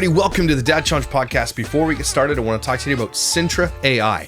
everybody, welcome to the Dad Challenge podcast. Before we get started, I want to talk to you about Sintra AI.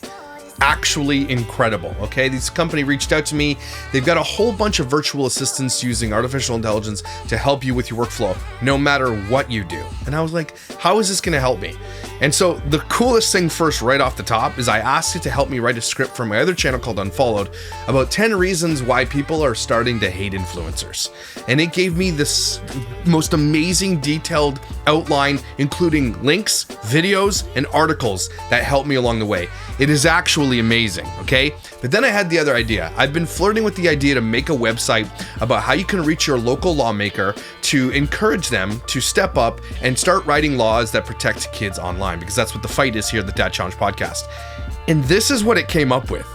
Actually incredible, okay? This company reached out to me. They've got a whole bunch of virtual assistants using artificial intelligence to help you with your workflow, no matter what you do. And I was like, how is this going to help me? And so the coolest thing first, right off the top, is I asked it to help me write a script for my other channel called Unfollowed about 10 reasons why people are starting to hate influencers. And it gave me this most amazing detailed outline, including links, videos, and articles that helped me along the way. It is actually amazing, okay? But then I had the other idea. I've been flirting with the idea to make a website about how you can reach your local lawmaker to encourage them to step up and start writing laws that protect kids online, because that's what the fight is here at the Dad Challenge podcast. And this is what it came up with.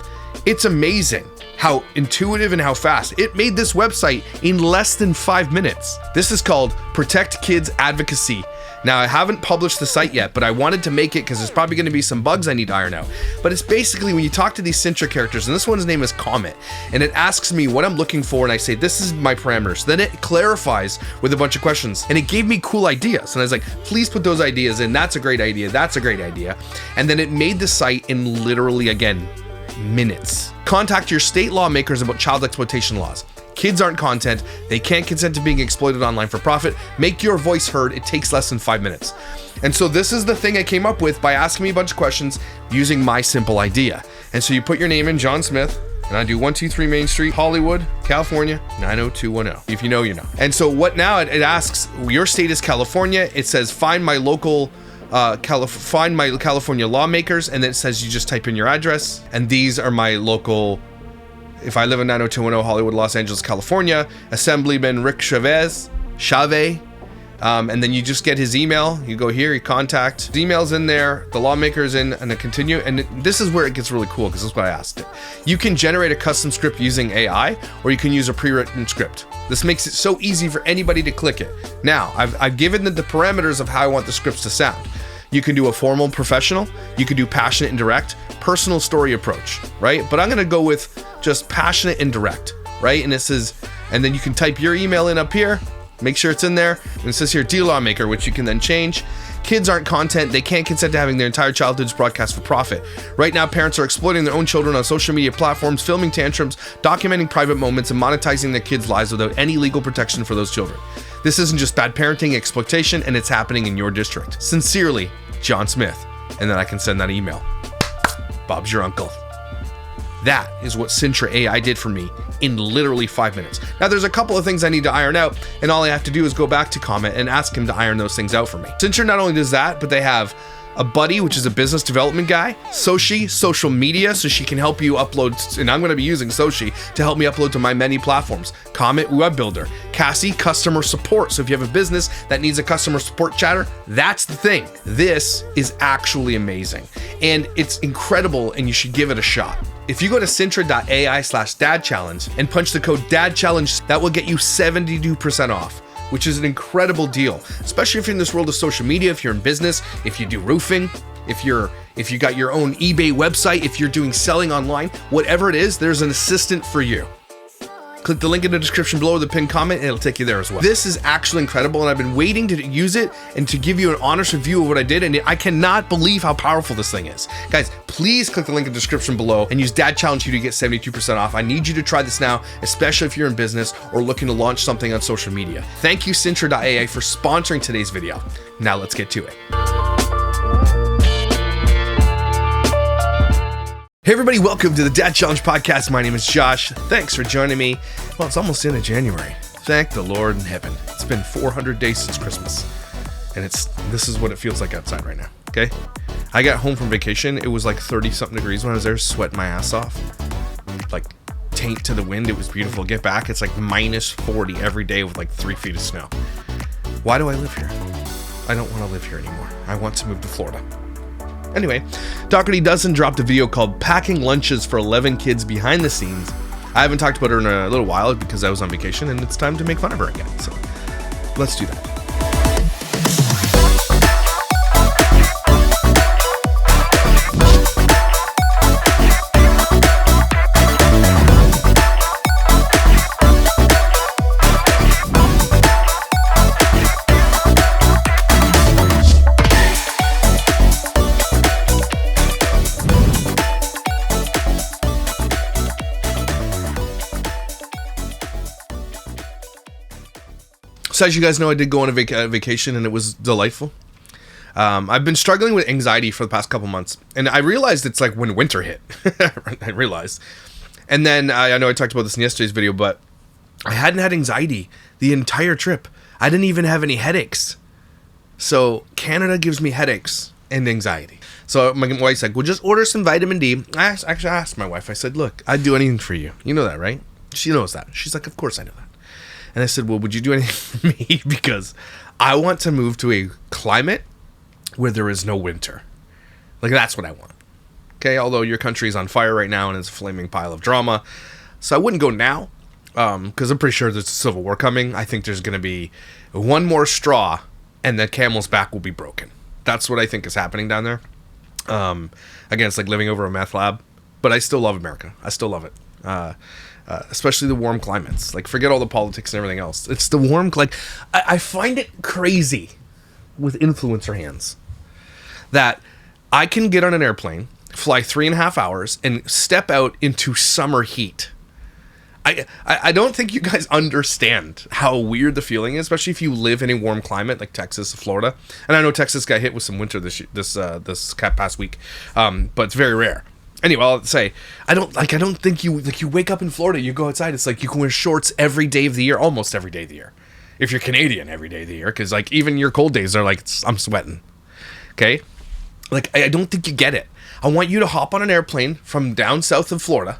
It's amazing how intuitive and how fast. It made this website in less than 5 minutes. This is called Protect Kids Advocacy. Now, I haven't published the site yet, but I wanted to make it because there's probably going to be some bugs I need to iron out. But it's basically when you talk to these Sintra characters, and this one's name is Comet, and it asks me what I'm looking for, and I say, this is my parameters. Then it clarifies with a bunch of questions, and it gave me cool ideas. And I was like, please put those ideas in. That's a great idea. That's a great idea. And then it made the site in literally, again, minutes. Contact your state lawmakers about child exploitation laws. Kids aren't content. They can't consent to being exploited online for profit. Make your voice heard. It takes less than 5 minutes. And so this is the thing I came up with by asking me a bunch of questions using my simple idea. And so you put your name in, John Smith, and I do 123 Main Street, Hollywood, California, 90210. If you know, you know. And so what now it asks, your state is California. It says, find my local find my California lawmakers, and then it says you just type in your address, and these are my local. If I live in 90210 Hollywood, Los Angeles, California, Assemblyman Rick Chavez, and then you just get his email. You go here, you contact. The email's in there, the lawmaker's in, and then continue. And this is where it gets really cool, because this is what I asked it. You can generate a custom script using AI, or you can use a pre-written script. This makes it so easy for anybody to click it. Now, I've given the parameters of how I want the scripts to sound. You can do a formal professional, you can do passionate and direct, personal story approach, right? But I'm gonna go with just passionate and direct, right? And this is, and then you can type your email in up here, make sure it's in there, and it says here, dear lawmaker, which you can then change. Kids aren't content. They can't consent to having their entire childhoods broadcast for profit. Right now, parents are exploiting their own children on social media platforms, filming tantrums, documenting private moments, and monetizing their kids' lives without any legal protection for those children. This isn't just bad parenting, exploitation, and it's happening in your district. Sincerely, John Smith. And then I can send that email. Bob's your uncle. That is what Sintra AI did for me in literally 5 minutes. Now, there's a couple of things I need to iron out, and all I have to do is go back to Comet and ask him to iron those things out for me. Sintra not only does that, but they have a buddy, which is a business development guy, Soshi, social media, so she can help you upload, and I'm going to be using Soshi to help me upload to my many platforms. Comet, web builder. Cassie, customer support. So if you have a business that needs a customer support chatter, that's the thing. This is actually amazing, and it's incredible, and you should give it a shot. If you go to sintra.ai/dadchallenge and punch the code DADCHALLENGE, that will get you 72% off, which is an incredible deal, especially if you're in this world of social media, if you're in business, if you do roofing, if you got your own eBay website, if you're doing selling online, whatever it is, there's an assistant for you. Click the link in the description below, the pinned comment, and it'll take you there as well. This is actually incredible, and I've been waiting to use it and to give you an honest review of what I did, and I cannot believe how powerful this thing is. Guys, please click the link in the description below and use Dad Challenge you to get 72% off. I need you to try this now, especially if you're in business or looking to launch something on social media. Thank you, Sintra.ai, for sponsoring today's video. Now let's get to it. Hey everybody, welcome to the Dad Challenge podcast. My name is Josh. Thanks for joining me. Well, it's almost the end of January. Thank the Lord in heaven. It's been 400 days since Christmas, and this is what it feels like outside right now, okay? I got home from vacation. It was like 30-something degrees when I was there, sweating my ass off. Like, taint to the wind. It was beautiful. Get back, it's like minus 40 every day with like 3 feet of snow. Why do I live here? I don't want to live here anymore. I want to move to Florida. Anyway, Dougherty Dozen dropped a video called Packing Lunches for 11 Kids Behind the Scenes. I haven't talked about her in a little while because I was on vacation, and it's time to make fun of her again. So let's do that. So as you guys know, I did go on a vacation, and it was delightful. I've been struggling with anxiety for the past couple months, and I realized it's like when winter hit. I realized. And then I know I talked about this in yesterday's video, but I hadn't had anxiety the entire trip. I didn't even have any headaches. So Canada gives me headaches and anxiety. So my wife's like, well, just order some vitamin D. I asked my wife, I said, look, I'd do anything for you. You know that, right? She knows that. She's like, of course I know that. And I said, well, would you do anything for me? Because I want to move to a climate where there is no winter. Like, that's what I want. Okay, although your country is on fire right now and it's a flaming pile of drama. So I wouldn't go now, because I'm pretty sure there's a civil war coming. I think there's going to be one more straw and the camel's back will be broken. That's what I think is happening down there. Again, it's like living over a meth lab. But I still love America. I still love it. Especially the warm climates. Like, forget all the politics and everything else. It's the warm, like, I find it crazy with influencer hands that I can get on an airplane, fly 3.5 hours, and step out into summer heat. I don't think you guys understand how weird the feeling is, especially if you live in a warm climate like Texas, Florida. And I know Texas got hit with some winter this past week, but it's very rare. Anyway, I'll say I don't think you wake up in Florida, you go outside, it's like you can wear shorts every day of the year, almost every day of the year. If you're Canadian, every day of the year, because like even your cold days are like I'm sweating. Okay, like I don't think you get it. I want you to hop on an airplane from down south of Florida,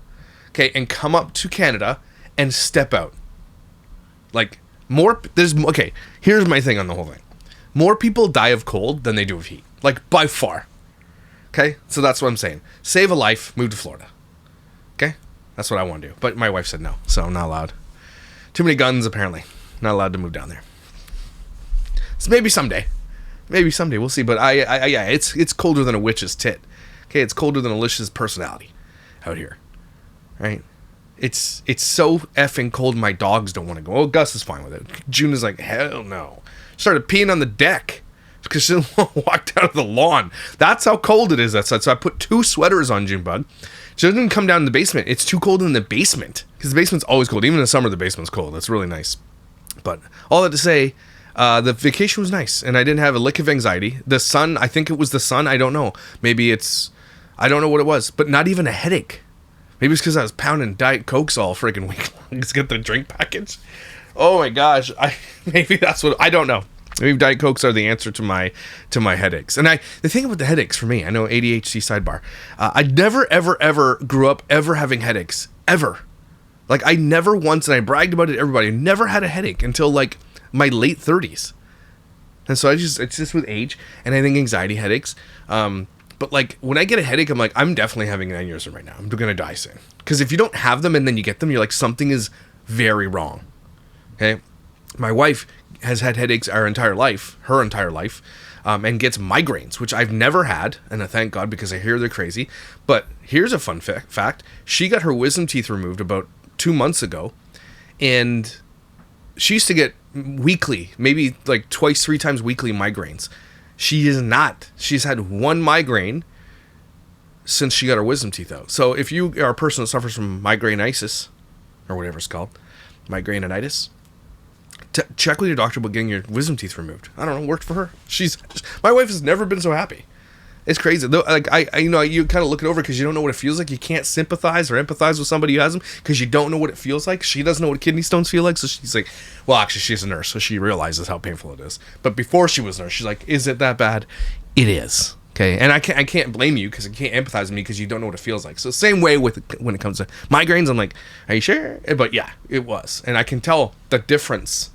okay, and come up to Canada and step out. Like here's my thing on the whole thing. More people die of cold than they do of heat, like by far. Okay, so that's what I'm saying. Save a life, move to Florida. Okay, that's what I want to do. But my wife said no, so I'm not allowed. Too many guns, apparently. Not allowed to move down there. So maybe someday, we'll see. But yeah, it's colder than a witch's tit. Okay, it's colder than Alicia's personality out here, right? It's so effing cold. My dogs don't want to go. Oh, Gus is fine with it. June is like, hell no. Started peeing on the deck because she didn't want to walk down to the lawn. That's how cold it is outside. So I put 2 sweaters on Junebug. She doesn't come down in the basement. It's too cold in the basement because the basement's always cold. Even in the summer, the basement's cold. That's really nice. But all that to say, the vacation was nice, and I didn't have a lick of anxiety. The sun, I think it was the sun. I don't know. Maybe I don't know what it was, but not even a headache. Maybe it's because I was pounding Diet Cokes all freaking week long to get the drink package. Oh my gosh. Maybe that's what, I don't know. Maybe Diet Cokes are the answer to my headaches. And the thing about the headaches for me, I know ADHD sidebar. I never, ever grew up ever having headaches. Ever. Like, I never once, and I bragged about it to everybody, never had a headache until, like, my late 30s. And so it's just with age, and I think anxiety headaches. But, like, when I get a headache, I'm like, I'm definitely having an aneurysm right now. I'm going to die soon. Because if you don't have them and then you get them, you're like, something is very wrong. Okay? My wife has had headaches her entire life, and gets migraines, which I've never had, and I thank God because I hear they're crazy. But here's a fun fact. She got her wisdom teeth removed about 2 months ago, and she used to get weekly, maybe like 2-3 times weekly migraines. She is not. She's had 1 migraine since she got her wisdom teeth out. So if you are a person that suffers from migrainitis, or whatever it's called, migrainitis, check with your doctor about getting your wisdom teeth removed. I don't know, worked for her. My wife has never been so happy. It's crazy. Though, like you kind of look it over because you don't know what it feels like. You can't sympathize or empathize with somebody who has them because you don't know what it feels like. She doesn't know what kidney stones feel like, so she's like, well, actually, she's a nurse, so she realizes how painful it is. But before she was a nurse, she's like, is it that bad? It is. Okay, and I can't blame you because I can't empathize with me because you don't know what it feels like. So same way when it comes to migraines, I'm like, are you sure? But yeah, it was, and I can tell the difference.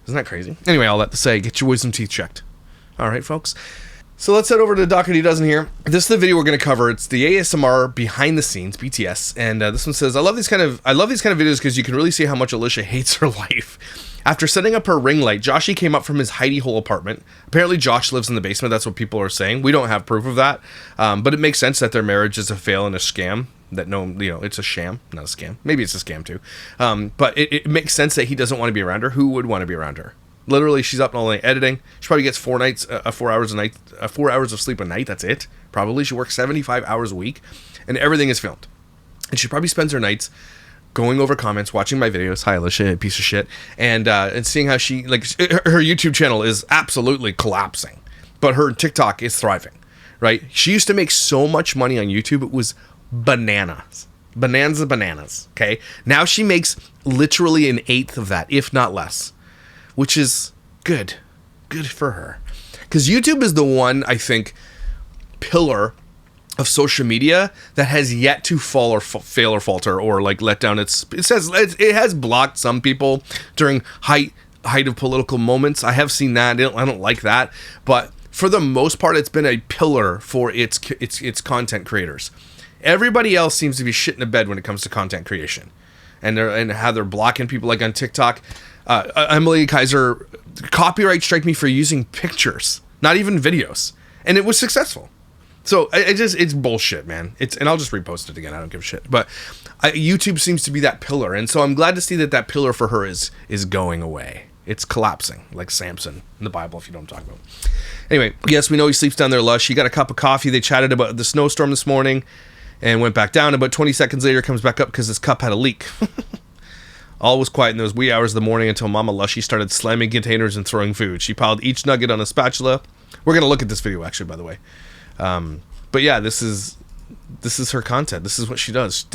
Isn't that crazy? Anyway, all that to say, get your wisdom teeth checked. All right, folks. So let's head over to Dougherty Dozen here. This is the video we're going to cover. It's the ASMR behind the scenes, BTS, and this one says, I love these kind of videos because you can really see how much Alicia hates her life. After setting up her ring light, Joshy came up from his hidey hole apartment. Apparently Josh lives in the basement. That's what people are saying. We don't have proof of that, but it makes sense that their marriage is a fail and a scam. That it's a sham, not a scam. Maybe it's a scam too. But it makes sense that he doesn't want to be around her. Who would want to be around her? Literally, she's up all night editing. She probably gets 4 hours a night, 4 hours of sleep a night. That's it. Probably she works 75 hours a week, and everything is filmed. And she probably spends her nights going over comments, watching my videos. Hi, Alicia, piece of shit. And seeing how she, like, her YouTube channel is absolutely collapsing, but her TikTok is thriving, right? She used to make so much money on YouTube. It was bananas. Bananas, okay? Now she makes literally an eighth of that, if not less, which is good. Good for her. Because YouTube is the one, I think, pillar of social media that has yet to fall or fail or falter or like let down it has blocked some people during height of political moments. I have seen that. I don't like that, but for the most part it's been a pillar for its content creators. Everybody else seems to be shit in the bed when it comes to content creation, and how they're blocking people. Like on TikTok, Emily Kaiser copyright strike me for using pictures, not even videos, and it was successful. So it's bullshit, man. And I'll just repost it again. I don't give a shit. But YouTube seems to be that pillar, and so I'm glad to see that pillar for her is going away. It's collapsing, like Samson in the Bible, if you know what I'm talking about. Anyway, yes, we know he sleeps down there lush. He got a cup of coffee. They chatted about the snowstorm this morning, and went back down. About 20 seconds later, comes back up because his cup had a leak. All was quiet in those wee hours of the morning until Mama Lushy started slamming containers and throwing food. She piled each nugget on a spatula. We're gonna look at this video, actually, by the way. But yeah, this is her content. This is what she does.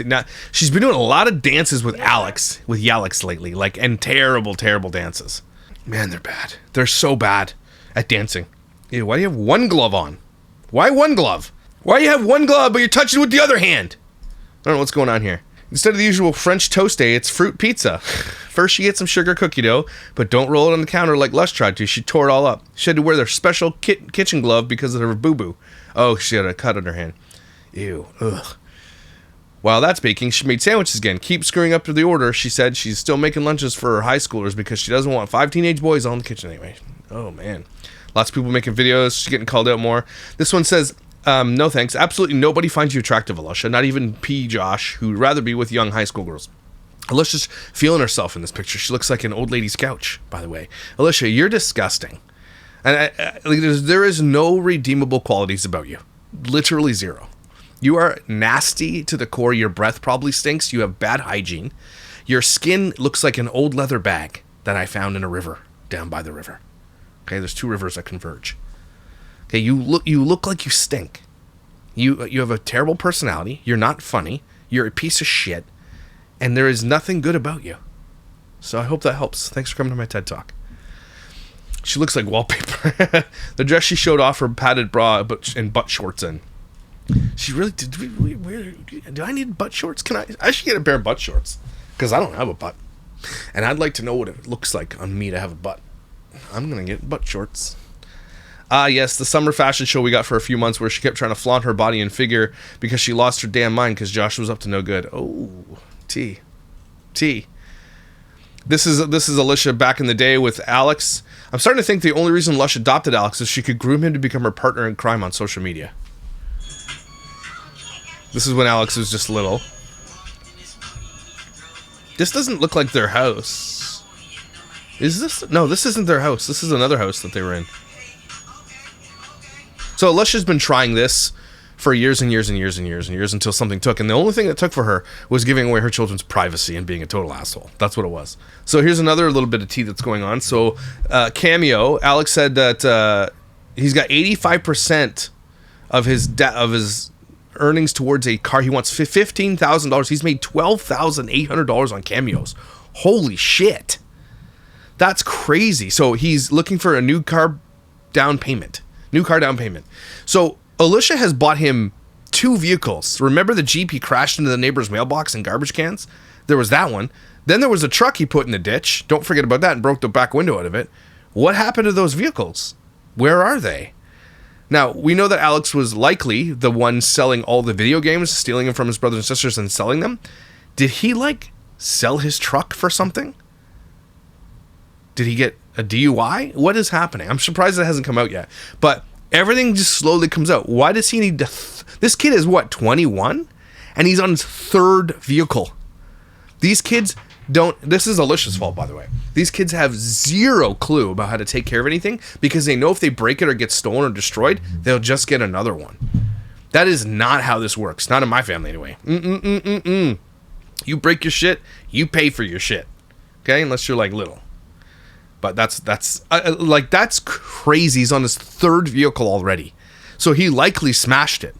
She's been doing a lot of dances with Yalex lately, like, and terrible dances. Man, they're bad. They're so bad at dancing. Ew, why do you have one glove on? Why one glove? Why do you have one glove but you're touching it with the other hand? I don't know what's going on here. Instead of the usual French toast day, it's fruit pizza. First, she gets some sugar cookie dough, but don't roll it on the counter like Lush tried to. She tore it all up. She had to wear their special kitchen glove because of her boo-boo. Oh, she had a cut on her hand. Ew. Ugh. While that's baking, she made sandwiches again. Keep screwing up to the order. She said she's still making lunches for her high schoolers because she doesn't want 5 teenage boys all in the kitchen anyway. Oh, man. Lots of people making videos. She's getting called out more. This one says, no thanks. Absolutely nobody finds you attractive, Alicia. Not even P. Josh, who'd rather be with young high school girls. Alicia's feeling herself in this picture. She looks like an old lady's couch, by the way. Alicia, you're disgusting. And there is no redeemable qualities about you. Literally zero. You are nasty to the core. Your breath probably stinks. You have bad hygiene. Your skin looks like an old leather bag that I found in a river down by the river. Okay, there's 2 rivers that converge. Okay, you look like you stink. You have a terrible personality. You're not funny. You're a piece of shit. And there is nothing good about you. So I hope that helps. Thanks for coming to my TED Talk. She looks like wallpaper. The dress she showed off her padded bra and butt shorts in. She really did. Do I need butt shorts? I should get a pair of butt shorts because I don't have a butt, and I'd like to know what it looks like on me to have a butt. I'm gonna get butt shorts. Yes, the summer fashion show we got for a few months where she kept trying to flaunt her body and figure because she lost her damn mind because Josh was up to no good. Oh, T. This is Alicia back in the day with Alex. I'm starting to think the only reason Lush adopted Alex is she could groom him to become her partner in crime on social media. This is when Alex was just little. This doesn't look like their house. Is this? No, this isn't their house. This is another house that they were in. So Lush has been trying this for years and years and years and years and years until something took. And the only thing that took for her was giving away her children's privacy and being a total asshole. That's what it was. So here's another little bit of tea that's going on. So Cameo, Alex said that he's got 85% of his earnings towards a car. He wants $15,000. He's made $12,800 on Cameos. Holy shit. That's crazy. So he's looking for a new car down payment. So Alicia has bought him 2 vehicles. Remember the Jeep he crashed into the neighbor's mailbox and garbage cans? There was that one. Then there was a truck he put in the ditch. Don't forget about that, and broke the back window out of it. What happened to those vehicles? Where are they? Now, we know that Alex was likely the one selling all the video games, stealing them from his brothers and sisters and selling them. Did he, sell his truck for something? Did he get a DUI? What is happening? I'm surprised it hasn't come out yet. But everything just slowly comes out. Why does he need to... This kid is, 21? And he's on his 3rd vehicle. These kids don't... This is Alicia's fault, by the way. These kids have zero clue about how to take care of anything because they know if they break it or get stolen or destroyed, they'll just get another one. That is not how this works. Not in my family, anyway. You break your shit, you pay for your shit. Okay, unless you're like little. But that's crazy. He's on his third vehicle already. So he likely smashed it.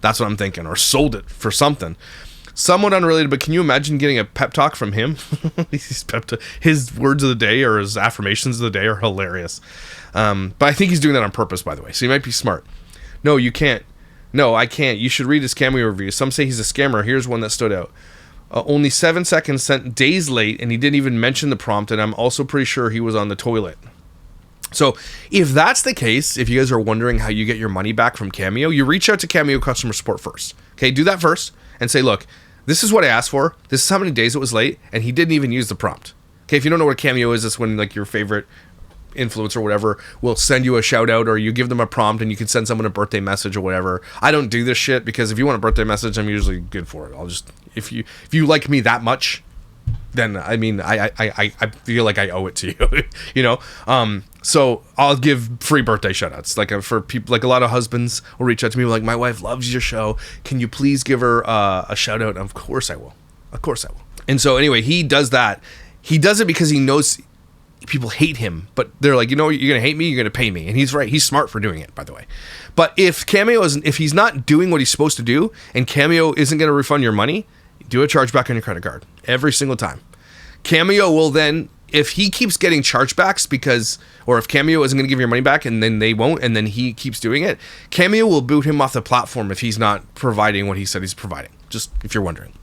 That's what I'm thinking. Or sold it for something. Somewhat unrelated, but can you imagine getting a pep talk from him? His words of the day or his affirmations of the day are hilarious. But I think he's doing that on purpose, by the way. So he might be smart. No, you can't. No, I can't. You should read his cameo review. Some say he's a scammer. Here's one that stood out. Only 7 seconds, sent days late, and he didn't even mention the prompt, and I'm also pretty sure he was on the toilet. So if that's the case, if you guys are wondering how you get your money back from Cameo, you reach out to Cameo customer support first. Okay, do that first and say, look, this is what I asked for. This is how many days it was late, and he didn't even use the prompt. Okay, if you don't know what Cameo is, it's when like your favorite influencer or whatever will send you a shout out, or you give them a prompt and you can send someone a birthday message or whatever. I don't do this shit because if you want a birthday message, I'm usually good for it. I'll just, if you like me that much, then I mean I feel like I owe it to you. You know, so I'll give free birthday shout outs, like for people, like a lot of husbands will reach out to me like, my wife loves your show, can you please give her a shout out? Of course I will. And so anyway, he does that. He does it because he knows people hate him, but they're like, you know, you're gonna hate me, you're gonna pay me. And he's right, he's smart for doing it, by the way. But if he's not doing what he's supposed to do, and Cameo isn't gonna refund your money, do a chargeback on your credit card every single time. Cameo will then, if he keeps getting chargebacks or if Cameo isn't gonna give your money back and then they won't, and then he keeps doing it, Cameo will boot him off the platform if he's not providing what he said he's providing. Just if you're wondering.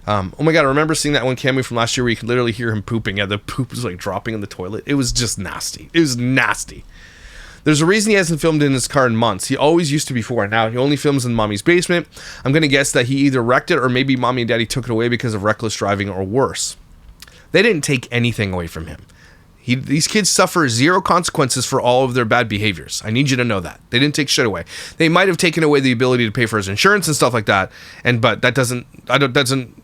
Oh my god, I remember seeing that one cameo from last year where you could literally hear him pooping. Yeah, the poop was like dropping in the toilet. It was just nasty. It was nasty. There's a reason he hasn't filmed in his car in months. He always used to before. Now he only films in mommy's basement. I'm going to guess that he either wrecked it or maybe mommy and daddy took it away because of reckless driving or worse. They didn't take anything away from him. These kids suffer zero consequences for all of their bad behaviors. I need you to know that. They didn't take shit away. They might have taken away the ability to pay for his insurance and stuff like that. But that doesn't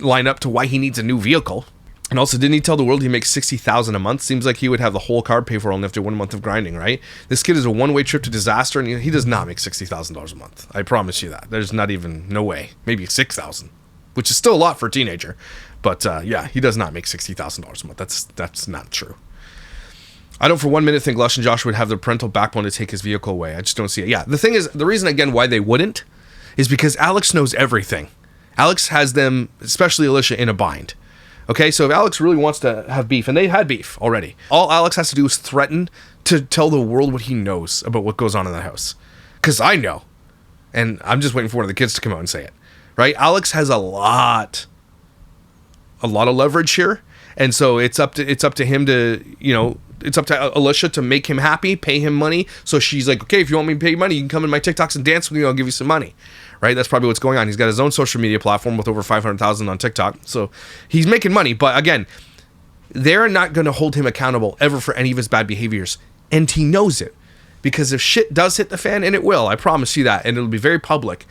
line up to why he needs a new vehicle. And also, didn't he tell the world he makes $60,000 a month? Seems like he would have the whole car paid for only after 1 month of grinding, right? This kid is a one-way trip to disaster, and he does not make $60,000 a month. I promise you that. There's not even no way. Maybe $6,000, which is still a lot for a teenager. But yeah, he does not make $60,000 a month. That's not true. I don't for 1 minute think Lush and Josh would have the parental backbone to take his vehicle away. I just don't see it. Yeah, the thing is, the reason again why they wouldn't is because Alex knows everything. Alex has them, especially Alicia, in a bind. Okay, so if Alex really wants to have beef, and they had beef already, all Alex has to do is threaten to tell the world what he knows about what goes on in that house. Because I know. And I'm just waiting for one of the kids to come out and say it. Right? Alex has a lot of leverage here. And so it's up to him to, you know, it's up to Alicia to make him happy, pay him money. So she's like, okay, if you want me to pay you money, you can come in my TikToks and dance with me, I'll give you some money. Right? That's probably what's going on. He's got his own social media platform with over 500,000 on TikTok. So he's making money. But again, they're not going to hold him accountable ever for any of his bad behaviors. And he knows it. Because if shit does hit the fan, and it will, I promise you that, and it'll be very public,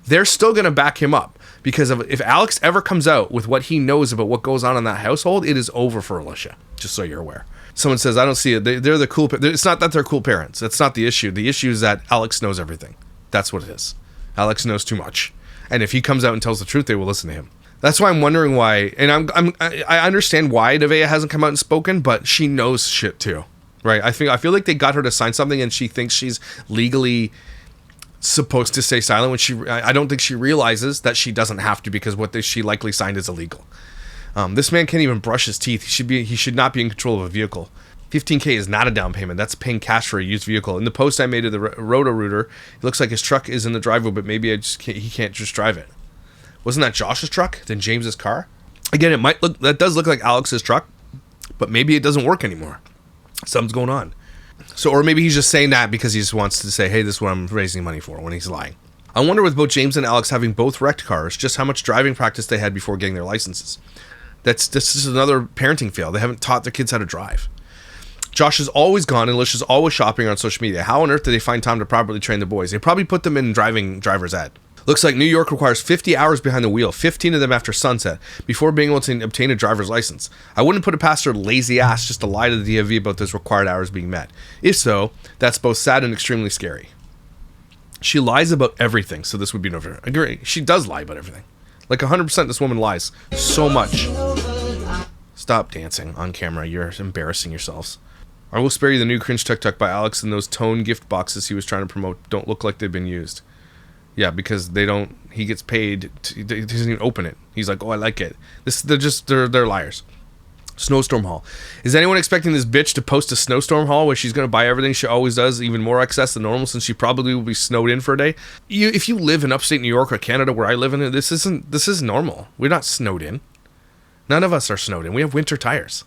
they're still going to back him up. Because if Alex ever comes out with what he knows about what goes on in that household, it is over for Alicia. Just so you're aware. Someone says, I don't see it. They're the cool... It's not that they're cool parents. That's not the issue. The issue is that Alex knows everything. That's what it is. Alex knows too much, and if he comes out and tells the truth, they will listen to him. That's why I'm wondering why, and I understand why Nevaeh hasn't come out and spoken, but she knows shit too, right? I feel like they got her to sign something, and she thinks she's legally supposed to stay silent when I don't think she realizes that she doesn't have to, because what she likely signed is illegal. This man can't even brush his teeth. He should not be in control of a vehicle. $15,000 is not a down payment. That's paying cash for a used vehicle. In the post I made of the Roto-Rooter, it looks like his truck is in the driveway, but maybe he can't just drive it. Wasn't that Josh's truck? Then James's car? Again, that does look like Alex's truck, but maybe it doesn't work anymore. Something's going on. So, or maybe he's just saying that because he just wants to say, hey, this is what I'm raising money for, when he's lying. I wonder, with both James and Alex having both wrecked cars, just how much driving practice they had before getting their licenses. This is another parenting fail. They haven't taught their kids how to drive. Josh is always gone and Alicia's always shopping on social media. How on earth did they find time to properly train the boys? They probably put them in driver's ed. Looks like New York requires 50 hours behind the wheel, 15 of them after sunset, before being able to obtain a driver's license. I wouldn't put it past her lazy ass just to lie to the DMV about those required hours being met. If so, that's both sad and extremely scary. She lies about everything, so this would be no fair. Agree. She does lie about everything. Like 100% this woman lies so much. Stop dancing on camera. You're embarrassing yourselves. I will spare you the new cringe tuk-tuk by Alex, and those tone gift boxes he was trying to promote don't look like they've been used. Yeah, because they don't, he gets paid, he doesn't even open it. He's like, oh, I like it. They're liars. Snowstorm haul. Is anyone expecting this bitch to post a snowstorm haul where she's going to buy everything she always does, even more excess than normal, since she probably will be snowed in for a day? If you live in upstate New York or Canada where I live in, this is normal. We're not snowed in. None of us are snowed in. We have winter tires.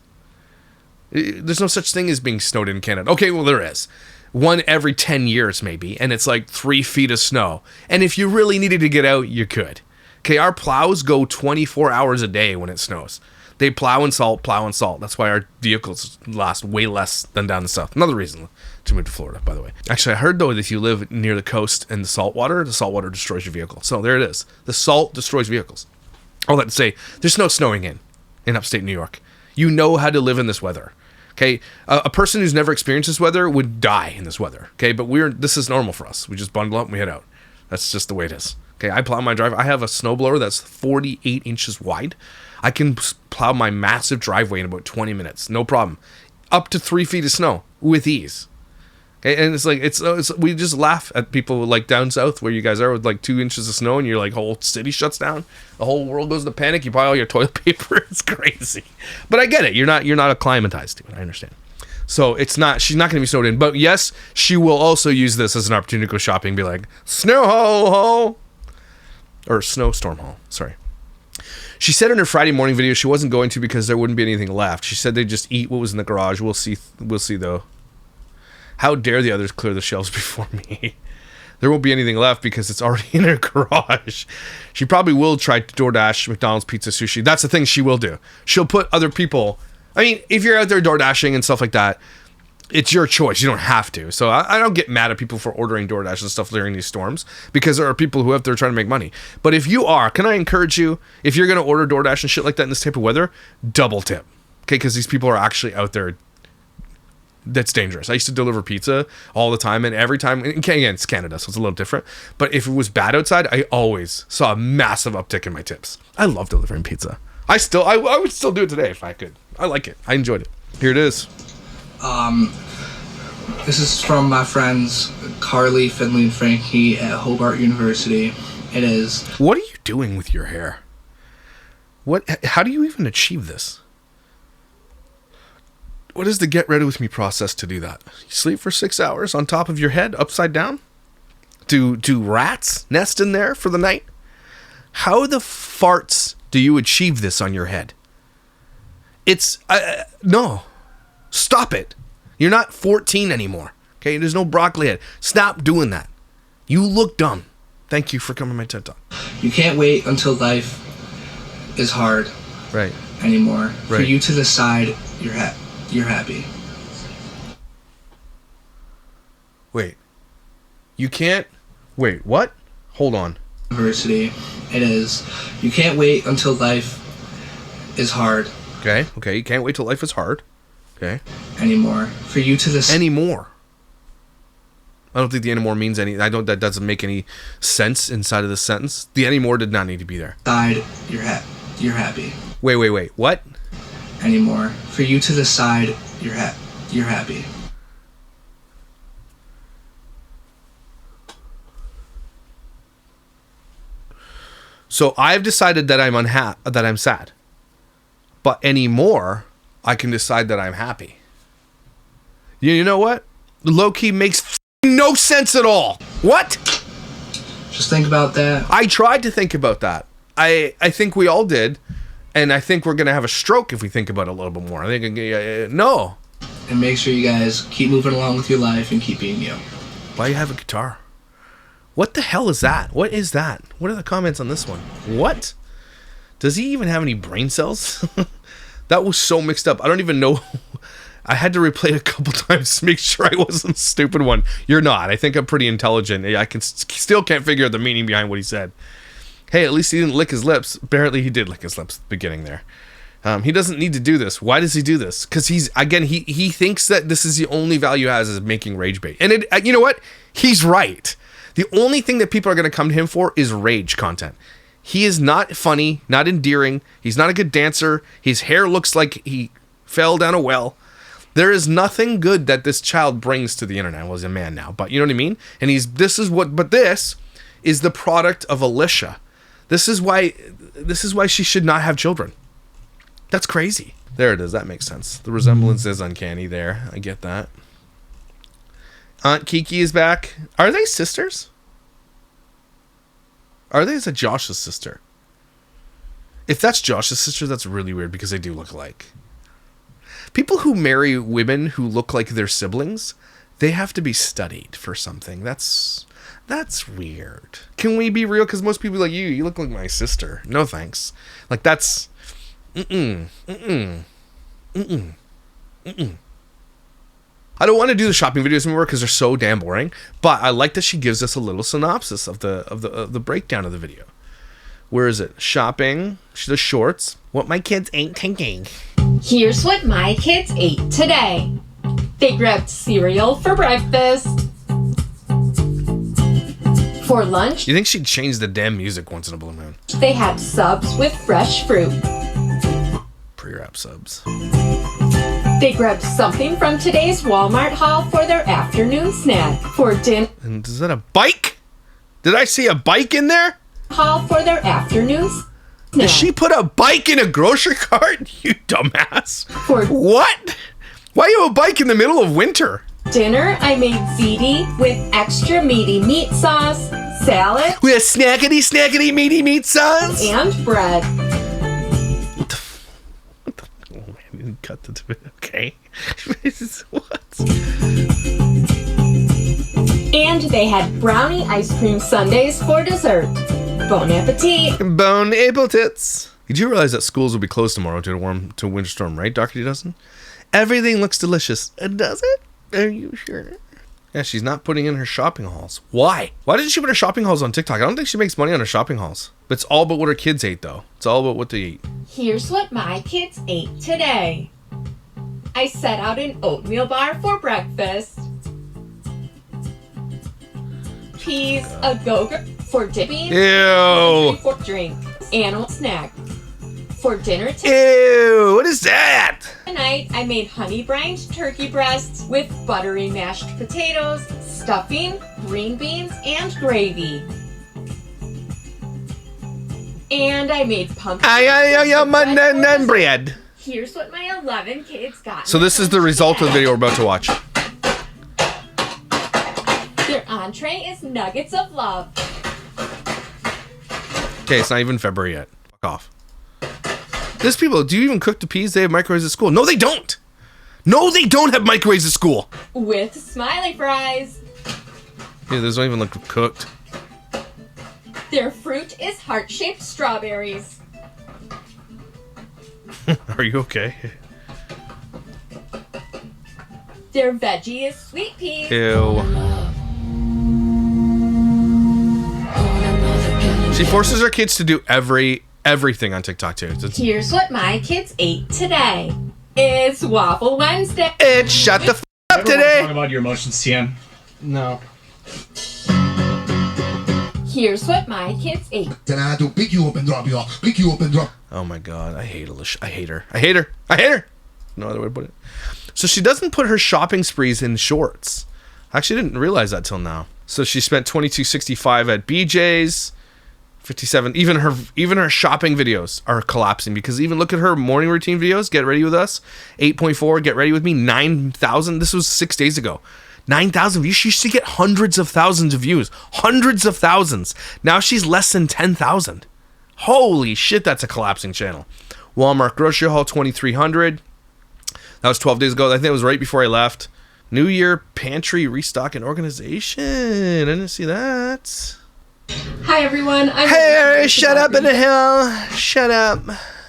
There's no such thing as being snowed in Canada. Okay, well, there is. One every 10 years, maybe, and it's like 3 feet of snow. And if you really needed to get out, you could. Okay, our plows go 24 hours a day when it snows. They plow and salt. That's why our vehicles last way less than down the south. Another reason to move to Florida, by the way. Actually, I heard, though, that if you live near the coast and the salt water destroys your vehicle. So there it is. The salt destroys vehicles. All that to say, there's no snowing in upstate New York. You know how to live in this weather. Okay, a person who's never experienced this weather would die in this weather. Okay, but this is normal for us. We just bundle up and we head out. That's just the way it is. Okay, I plow my driveway. I have a snowblower that's 48 inches wide. I can plow my massive driveway in about 20 minutes, no problem. Up to 3 feet of snow with ease. Okay, and it's like we just laugh at people like down south where you guys are with like 2 inches of snow and you're like whole city shuts down, the whole world goes into panic. You buy all your toilet paper. It's crazy, but I get it. You're not acclimatized to it. I understand. So she's not going to be snowed in, but yes, she will also use this as an opportunity to go shopping and be like snow ho or snowstorm haul. Sorry. She said in her Friday morning video she wasn't going to because there wouldn't be anything left. She said they'd just eat what was in the garage. We'll see though. How dare the others clear the shelves before me? There won't be anything left because it's already in her garage. She probably will try to DoorDash, McDonald's, pizza, sushi. That's the thing she will do. She'll put other people... I mean, if you're out there DoorDashing and stuff like that, it's your choice. You don't have to. So I don't get mad at people for ordering DoorDash and stuff during these storms because there are people who out there trying to make money. But if you are, can I encourage you, if you're going to order DoorDash and shit like that in this type of weather, double tip. Okay, because these people are actually out there. That's dangerous. I used to deliver pizza all the time, and every time, again, it's Canada, so it's a little different, but if it was bad outside, I always saw a massive uptick in my tips. I love delivering pizza. I would still do it today if I could. I like it. I enjoyed it. Here it is. This is from my friends Carly, Finley, and Frankie at Hobart University. It is. What are you doing with your hair? How do you even achieve this? What is the get ready with me process to do that? You sleep for 6 hours on top of your head, upside down? Do rats nest in there for the night? How the farts do you achieve this on your head? No. Stop it. You're not 14 anymore. Okay, there's no broccoli head. Stop doing that. You look dumb. Thank you for coming to my TED Talk. You can't wait until life is hard. Right. Anymore. Right. For you to decide you're happy. Wait. You can't... Wait, what? Hold on. University. It is. You can't wait until life is hard. Okay. You can't wait till life is hard. Okay. Anymore. For you to decide... Anymore. I don't think the anymore means any... That doesn't make any sense inside of the sentence. The anymore did not need to be there. Decide you're happy. Wait. What? Anymore. For you to decide you're happy. So I've decided that I'm sad. But anymore, I can decide that I'm happy. You know what? Low-key makes no sense at all. What? Just think about that. I tried to think about that. I think we all did. And I think we're going to have a stroke if we think about it a little bit more. I think, no. And make sure you guys keep moving along with your life and keep being you. Why you have a guitar? What the hell is that? What is that? What are the comments on this one? What? Does he even have any brain cells? That was so mixed up. I don't even know. I had to replay it a couple times to make sure I wasn't the stupid one. You're not. I think I'm pretty intelligent. I still can't figure out the meaning behind what he said. Hey, at least he didn't lick his lips. Apparently, he did lick his lips at the beginning there. He doesn't need to do this. Why does he do this? Because he thinks that this is the only value he has is making rage bait. And you know what? He's right. The only thing that people are going to come to him for is rage content. He is not funny, not endearing. He's not a good dancer. His hair looks like he fell down a well. There is nothing good that this child brings to the internet. Well, he's a man now, but you know what I mean? And this is the product of Alicia. This is why she should not have children. That's crazy. There it is. That makes sense. The resemblance is uncanny there. I get that. Aunt Kiki is back. Are they sisters? Is it Josh's sister? If that's Josh's sister, that's really weird because they do look alike. People who marry women who look like their siblings, they have to be studied for something. That's weird. Can we be real? Because most people are like, you look like my sister. No thanks. Like that's... I don't want to do the shopping videos anymore because they're so damn boring, but I like that she gives us a little synopsis of the breakdown of the video. Where is it? Shopping. She does shorts. What my kids ain't taking. Here's what my kids ate today. They grabbed cereal for breakfast. For lunch, You think she'd change the damn music once in a blue moon? they had subs with fresh fruit. Pre-wrap subs. They grabbed something from today's Walmart haul for their afternoon snack. For dinner And is that a bike? Did I see a bike in there? haul for their afternoon snack. Did she put a bike in a grocery cart? You dumbass. For What? Why you have a bike in the middle of winter? dinner, I made ziti with extra meaty meat sauce, salad, With a snackety meaty meat sauce? and bread. Oh, I didn't cut the... Okay. What? And they had brownie ice cream sundaes for dessert. Bon appetit. Bone able tits. Did you realize that schools will be closed tomorrow due to winter storm, right? Dougherty doesn't? Everything looks delicious. Does it? Are you sure? Yeah, she's not putting in her shopping hauls. Why? Why doesn't she put her shopping hauls on TikTok? I don't think she makes money on her shopping hauls. It's all about what her kids ate, though. It's all about what they eat. Here's what my kids ate today. I set out an oatmeal bar for breakfast. Peas, a go-gurt for dipping. Ew. For drink. Animal snack. For dinner Ew. What is that? tonight, I made honey-brined turkey breasts with buttery mashed potatoes, stuffing, green beans, and gravy. And I made pumpkin. Bread. Here's what my 11 kids got. So this is the result of the video we're about to watch. Their entree is nuggets of love. Okay, it's not even February yet. Fuck off. There's people, do you even cook the peas? They have microwaves at school. No, they don't. No, they don't have microwaves at school. With smiley fries. Yeah, those don't even look cooked. Their fruit is heart-shaped strawberries. Are you okay? Their veggie is sweet peas. Ew. She forces her kids to do everything on TikTok too. Here's what my kids ate today. It's Waffle Wednesday. It's shut the f up Talk today. about your emotions, TM. No. Here's what my kids ate. Then I had to pick you up and drop you off. Pick you up and drop. Oh my god, I hate Alicia. I hate her. I hate her. I hate her. No other way to put it. So she doesn't put her shopping sprees in shorts. I actually didn't realize that till now. So she spent $22.65 at BJ's. 57. Even her shopping videos are collapsing because even look at her morning routine videos. Get ready with us. 8.4. Get ready with me. 9,000. This was 6 days ago. 9,000 views. She used to get hundreds of thousands of views. Hundreds of thousands. Now she's less than 10,000. Holy shit, that's a collapsing channel. Walmart grocery haul 2,300. That was 12 days ago. I think it was right before I left. New Year pantry restock and organization. I didn't see that. Hi everyone. Hey, shut up in the hell. Shut up.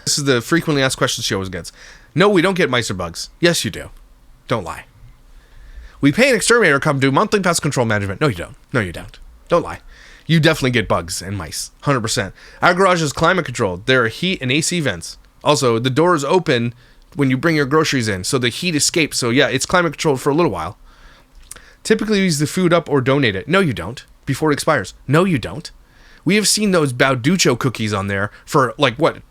This is the frequently asked question she always gets. No, we don't get mice or bugs. Yes, you do. Don't lie. We pay an exterminator to come do monthly pest control management. No, you don't. No, you don't. Don't lie. You definitely get bugs and mice. 100%. Our garage is climate controlled. There are heat and AC vents. Also, the door is open when you bring your groceries in, so the heat escapes. So yeah, it's climate controlled for a little while. Typically use the food up or donate it. No, you don't. Before it expires. No, you don't. We have seen those Bauduccio cookies on there for like, what,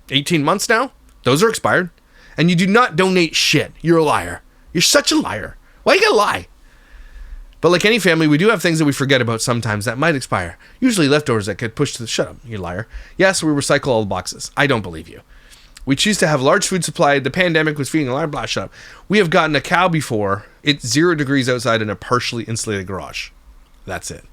18 months now? Those are expired. And you do not donate shit. You're a liar. You're such a liar. Why you gotta lie? But like any family, we do have things that we forget about sometimes that might expire. Usually leftovers that get pushed to the... Shut up, you liar. Yes, we recycle all the boxes. I don't believe you. We choose to have large food supply. The pandemic was feeding a lot of blah, shut up. We have gotten a cow before. It's 0 degrees outside in a partially insulated garage. That's it.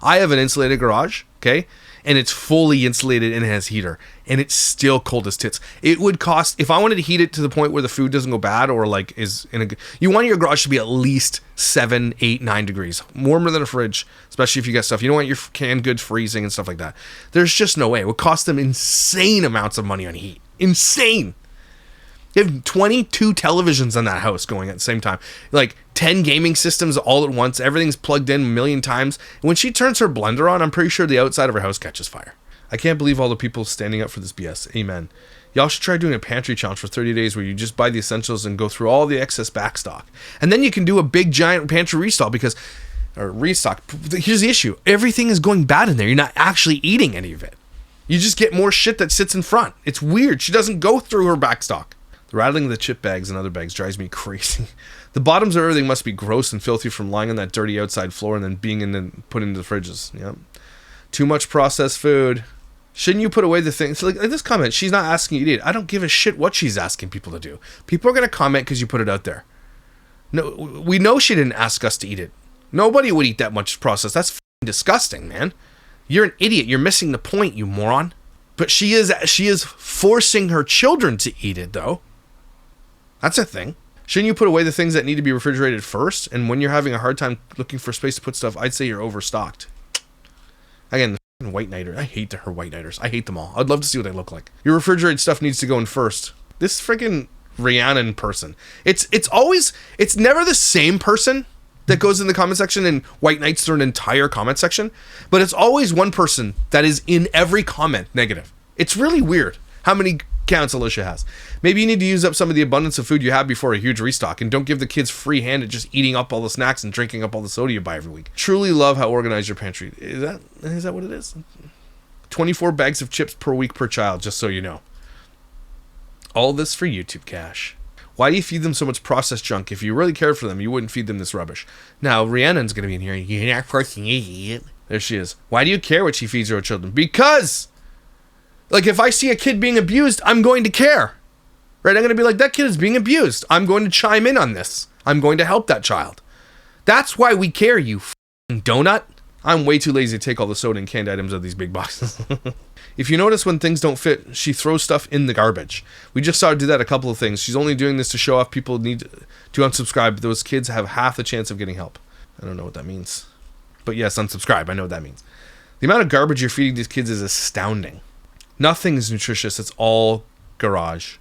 I have an insulated garage, okay? And it's fully insulated and it has heater. And it's still cold as tits. It would cost, if I wanted to heat it to the point where the food doesn't go bad or like is in a... You want your garage to be at least 7, 8, 9 degrees. Warmer than a fridge, especially if you got stuff. You don't want your canned goods freezing and stuff like that. There's just no way. It would cost them insane amounts of money on heat. Insane. They have 22 televisions in that house going at the same time. Like 10 gaming systems all at once. Everything's plugged in a million times. And when she turns her blender on, I'm pretty sure the outside of her house catches fire. I can't believe all the people standing up for this BS. Amen. Y'all should try doing a pantry challenge for 30 days where you just buy the essentials and go through all the excess back stock. And then you can do a big giant pantry restock restock. Here's the issue. Everything is going bad in there. You're not actually eating any of it. You just get more shit that sits in front. It's weird. She doesn't go through her back stock. The rattling of the chip bags and other bags drives me crazy. The bottoms of everything must be gross and filthy from lying on that dirty outside floor and then being put into the fridges. Yep. Too much processed food. Shouldn't you put away the things? Like this comment, she's not asking you to eat. I don't give a shit what she's asking people to do. People are going to comment because you put it out there. No, we know she didn't ask us to eat it. Nobody would eat that much processed. That's f***ing disgusting, man. You're an idiot. You're missing the point, you moron. But she is forcing her children to eat it, though. That's a thing. Shouldn't you put away the things that need to be refrigerated first? And when you're having a hard time looking for space to put stuff, I'd say you're overstocked. Again, the white nighter. I hate her white nighters. I hate them all. I'd love to see what they look like. Your refrigerated stuff needs to go in first. This freaking Rhiannon person. It's never the same person that goes in the comment section and white knights through an entire comment section, but it's always one person that is in every comment negative. It's really weird how many accounts Alicia has. Maybe you need to use up some of the abundance of food you have before a huge restock, and don't give the kids free hand at just eating up all the snacks and drinking up all the soda you buy every week. Truly love how organized your pantry. Is that what it is? 24 bags of chips per week per child, just so you know. All this for YouTube cash. Why do you feed them so much processed junk? If you really cared for them, you wouldn't feed them this rubbish. Now, Rhiannon's going to be in here. You're not forcing me to eat it. There she is. Why do you care what she feeds her children? Because, like, if I see a kid being abused, I'm going to care. Right? I'm going to be like, that kid is being abused. I'm going to chime in on this. I'm going to help that child. That's why we care, you f***ing donut. I'm way too lazy to take all the soda and canned items out of these big boxes. If you notice when things don't fit, she throws stuff in the garbage. We just saw her do that a couple of things. She's only doing this to show off people need to unsubscribe. Those kids have half the chance of getting help. I don't know what that means. But yes, unsubscribe. I know what that means. The amount of garbage you're feeding these kids is astounding. Nothing is nutritious. It's all garage.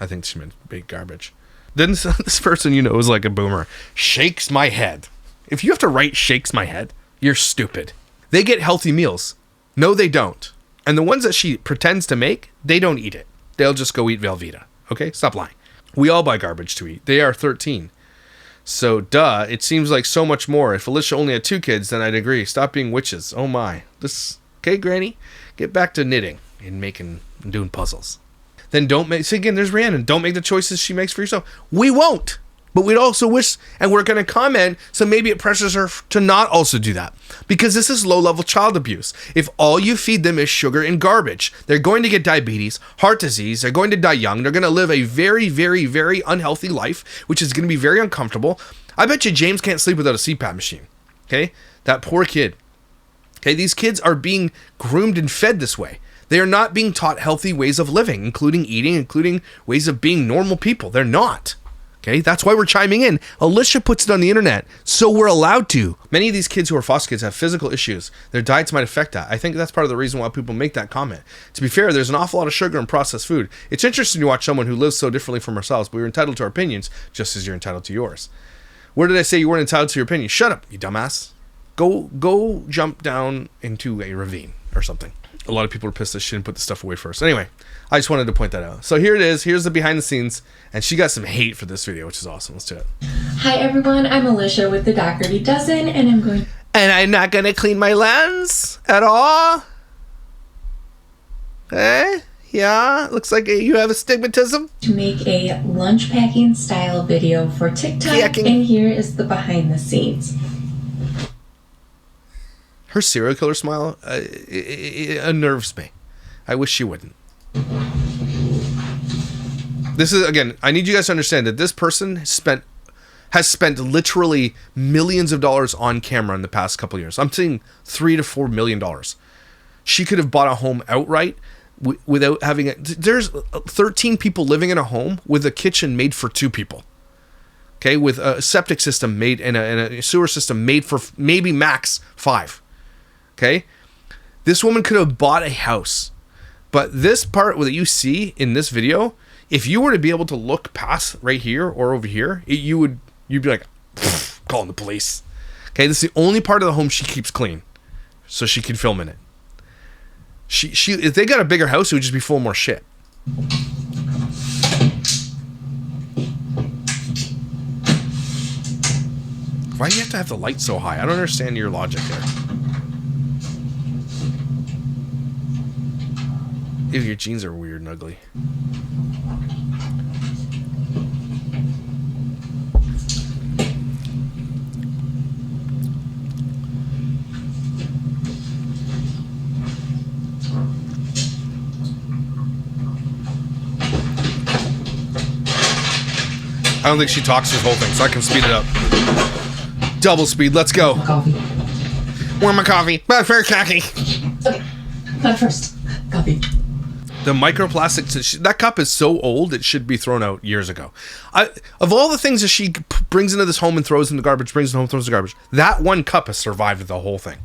I think she meant big garbage. Then this person, is like a boomer. Shakes my head. If you have to write shakes my head, you're stupid. They get healthy meals. No, they don't. And the ones that she pretends to make, they don't eat it. They'll just go eat Velveeta. Okay? Stop lying. We all buy garbage to eat. They are 13. So, duh, it seems like so much more. If Alicia only had 2 kids, then I'd agree. Stop being witches. Oh my. Okay, Granny? Get back to knitting and doing puzzles. Then don't make... See, again, there's Rhiannon. Don't make the choices she makes for yourself. We won't. But we'd also wish, and we're going to comment, so maybe it pressures her to not also do that. Because this is low-level child abuse. If all you feed them is sugar and garbage, they're going to get diabetes, heart disease, they're going to die young, they're going to live a very, very, very unhealthy life, which is going to be very uncomfortable. I bet you James can't sleep without a CPAP machine. Okay? That poor kid. Okay? These kids are being groomed and fed this way. They are not being taught healthy ways of living, including eating, including ways of being normal people. They're not. Okay, that's why we're chiming in. Alicia puts it on the internet, so we're allowed to. Many of these kids who are foster kids have physical issues. Their diets might affect that. I think that's part of the reason why people make that comment. To be fair, there's an awful lot of sugar in processed food. It's interesting to watch someone who lives so differently from ourselves, but we're entitled to our opinions just as you're entitled to yours. Where did I say you weren't entitled to your opinion? Shut up, you dumbass. Go jump down into a ravine or something. A lot of people are pissed that she didn't put the stuff away first. Anyway, I just wanted to point that out. So here it is. Here's the behind the scenes. And she got some hate for this video, which is awesome. Let's do it. Hi everyone, I'm Alicia with the Dougherty Dozen, and I'm going... And I'm not going to clean my lens at all? Eh? Yeah, looks like you have astigmatism. To make a lunch packing style video for TikTok, and here is the behind the scenes. Her serial killer smile it unnerves me. I wish she wouldn't. This is, again, I need you guys to understand that this person has spent literally millions of dollars on camera in the past couple of years. I'm saying $3 to $4 million. She could have bought a home outright without having it. There's 13 people living in a home with a kitchen made for 2 people. Okay, with a septic system made and a sewer system made for maybe max 5. Okay, this woman could have bought a house, but this part that you see in this video, if you were to be able to look past right here or over here, you'd be like, calling the police. Okay, this is the only part of the home she keeps clean, so she can film in it. She if they got a bigger house, it would just be full of more shit. Why do you have to have the light so high? I don't understand your logic there. Ew, your jeans are weird and ugly. I don't think she talks this whole thing, so I can speed it up. Double speed, let's go. Coffee. Warm my coffee. But first, coffee. Okay, but first, coffee. The microplastics, that cup is so old, it should be thrown out years ago. Of all the things that she brings into this home and throws in the garbage, brings it home, throws in the garbage, that one cup has survived the whole thing.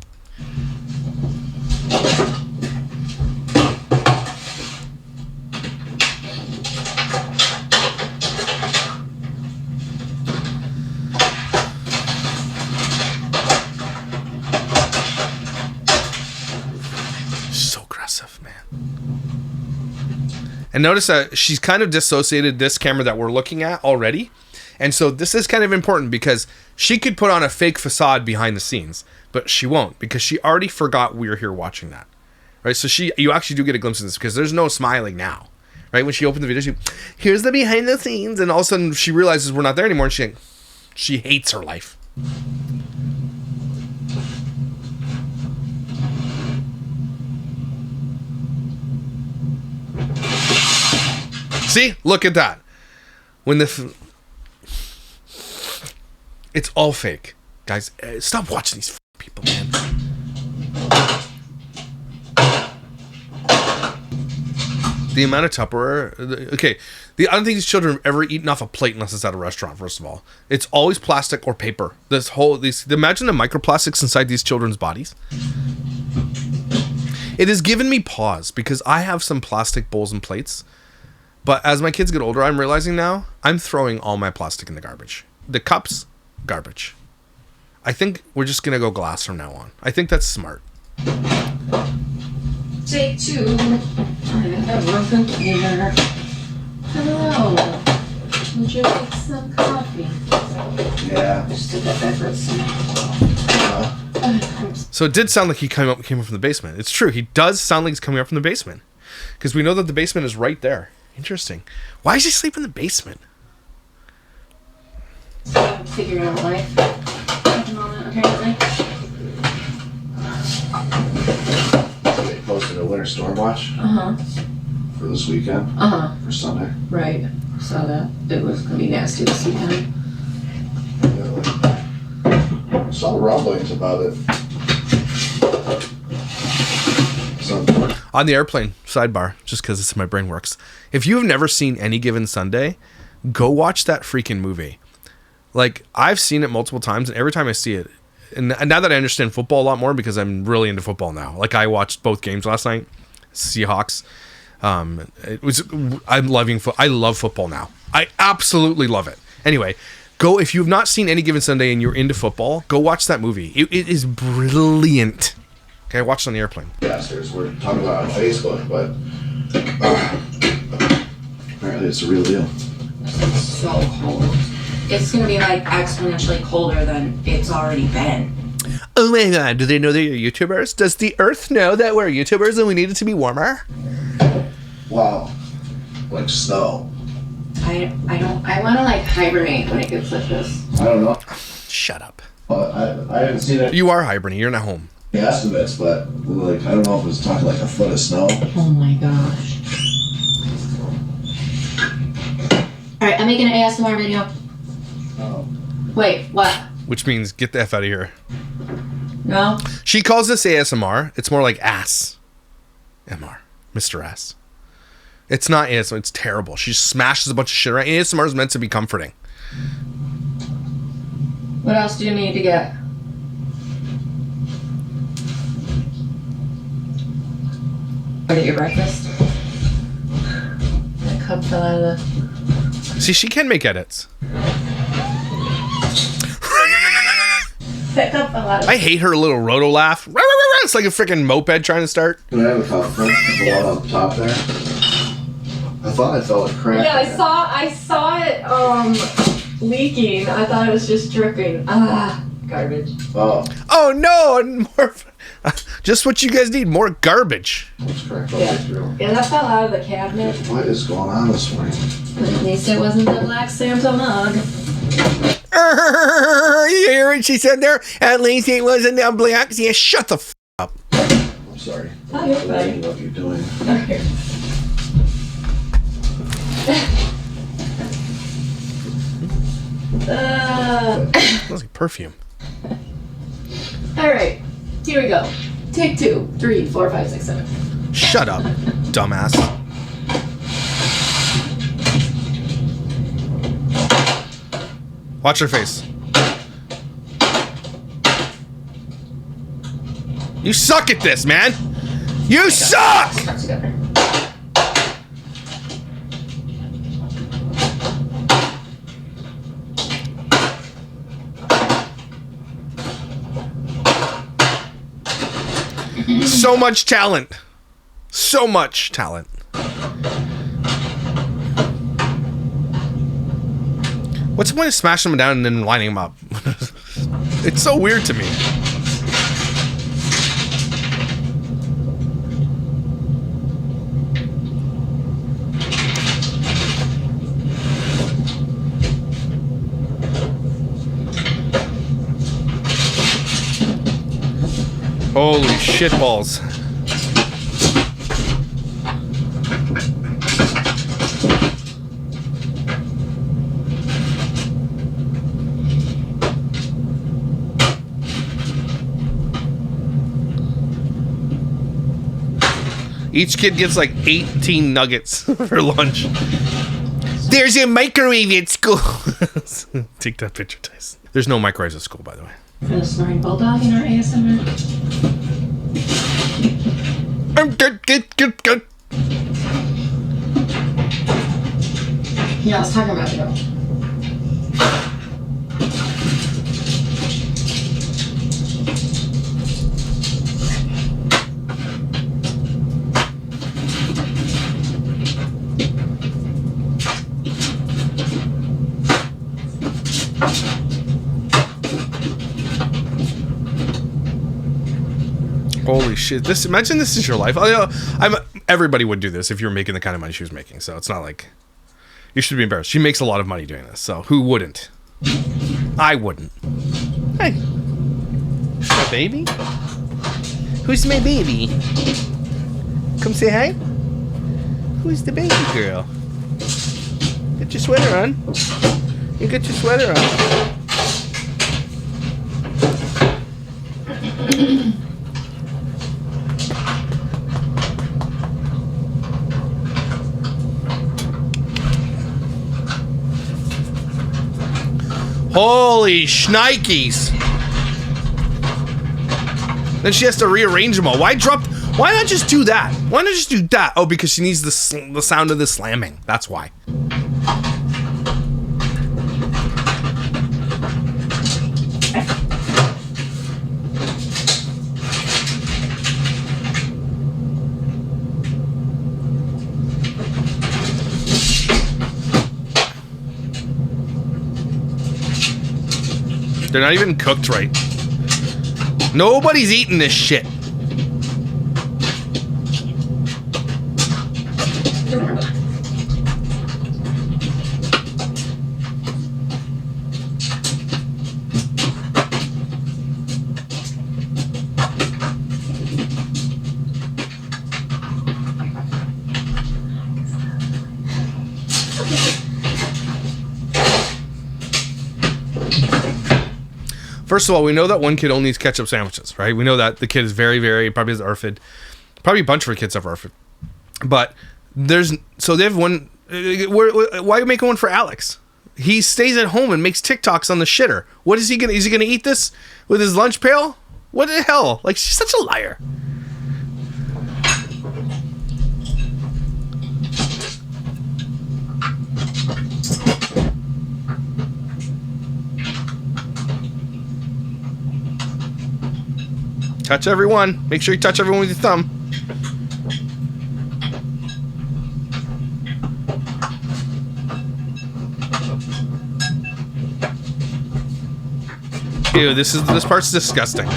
And notice that she's kind of dissociated this camera that we're looking at already. And so this is kind of important because she could put on a fake facade behind the scenes, but she won't because she already forgot we were here watching that. Right? So you actually do get a glimpse of this because there's no smiling now. Right? When she opened the video, here's the behind the scenes, and all of a sudden she realizes we're not there anymore, and she hates her life. See? Look at that. When it's all fake. Guys, stop watching these people, man. The amount of Tupperware. Okay. I don't think these children have ever eaten off a plate unless it's at a restaurant, first of all. It's always plastic or paper. Imagine the microplastics inside these children's bodies. It has given me pause because I have some plastic bowls and plates. But as my kids get older, I'm realizing now, I'm throwing all my plastic in the garbage. The cups, garbage. I think we're just going to go glass from now on. I think that's smart. Take 2. I have broken dinner. Hello. Would you like some coffee? Yeah. Just did that backwards. So it did sound like he came up from the basement. It's true. He does sound like he's coming up from the basement. Because we know that the basement is right there. Interesting. Why does he sleep in the basement? Figuring out life at the moment, apparently. They posted a winter storm watch Uh-huh. for this weekend, Uh-huh. for Sunday. Right. Saw that. It was going to be nasty this weekend. Yeah, saw rumblings about it. On the airplane, sidebar, just because it's my brain works. If you've never seen Any Given Sunday, go watch that freaking movie. Like, I've seen it multiple times, and every time I see it, and now that I understand football a lot more, because I'm really into football now. Like, I watched both games last night, Seahawks. I love football now. I absolutely love it. Anyway, go, if you've not seen Any Given Sunday and you're into football, go watch that movie. It is brilliant. Okay, I watched it on the airplane. Yesters were talking about it on Facebook, but apparently it's a real deal. It's so cold. It's going to be like exponentially colder than it's already been. Oh my god, do they know that you're YouTubers? Does the Earth know that we're YouTubers and we need it to be warmer? Wow. Like snow. I want to like hibernate when it gets like this. I don't know. Shut up. I haven't seen it. You are hibernating. You're not home. Estimates, but like I don't know if it was talking like a foot of snow. Oh my gosh. Alright, I'm making an ASMR video. Oh. Wait, what? Which means get the F out of here. No? She calls this ASMR. It's more like ass. MR. Mr. Ass. It's not ASMR. It's terrible. She smashes a bunch of shit around. ASMR is meant to be comforting. What else do you need to get? Or get your breakfast? That cup fell out of the... See, she can make edits. That cup fell out of I hate her little roto laugh. It's like a freaking moped trying to start. Can I have a cup from the one on top there? I thought I felt a crack. Yeah, I saw it leaking. I thought it was just dripping. Garbage. Oh, Oh no! And more. Just what you guys need. More garbage. it's cracked all the way through. Yeah, that fell out of the cabinet. What is going on this morning? But at least it wasn't the Black Santa mug. You hear what she said there? At least it wasn't a black. Yeah, shut the f up. I'm sorry. Oh, you're I fine. don't know what you're doing. Okay. Smells like perfume. Alright, here we go. Take 2, 3, 4, 5, 6, 7. Shut up, dumbass. Watch her face. You suck at this, man. You suck! Stuck together. So much talent. So much talent. What's the point of smashing them down and then lining them up? It's so weird to me. Holy shit balls. Each kid gets like 18 nuggets for lunch. There's a microwave at school. Take that picture, Tyson. There's no microwaves at school, by the way. For the snoring bulldog in our ASMR. Good. Yeah, I was talking about it though. Holy shit! Imagine this is your life. Everybody would do this if you were making the kind of money she was making. So it's not like you should be embarrassed. She makes a lot of money doing this. So who wouldn't? I wouldn't. Hey, my baby. Who's my baby? Come say hi. Who's the baby girl? Get your sweater on. You get your sweater on. Holy shnikes. Then she has to rearrange them all. Why not just do that? Why not just do that? Oh, because she needs the sound of the slamming. That's why. They're not even cooked right. Nobody's eating this shit. First of all, we know that one kid only eats ketchup sandwiches, right? We know that the kid is very, very, probably has ARFID. Probably a bunch of her kids have ARFID. But so they have one, why make one for Alex? He stays at home and makes TikToks on the shitter. What is he gonna eat this with his lunch pail? What the hell? Like, she's such a liar. Touch everyone. Make sure you touch everyone with your thumb. Ew, this part's disgusting.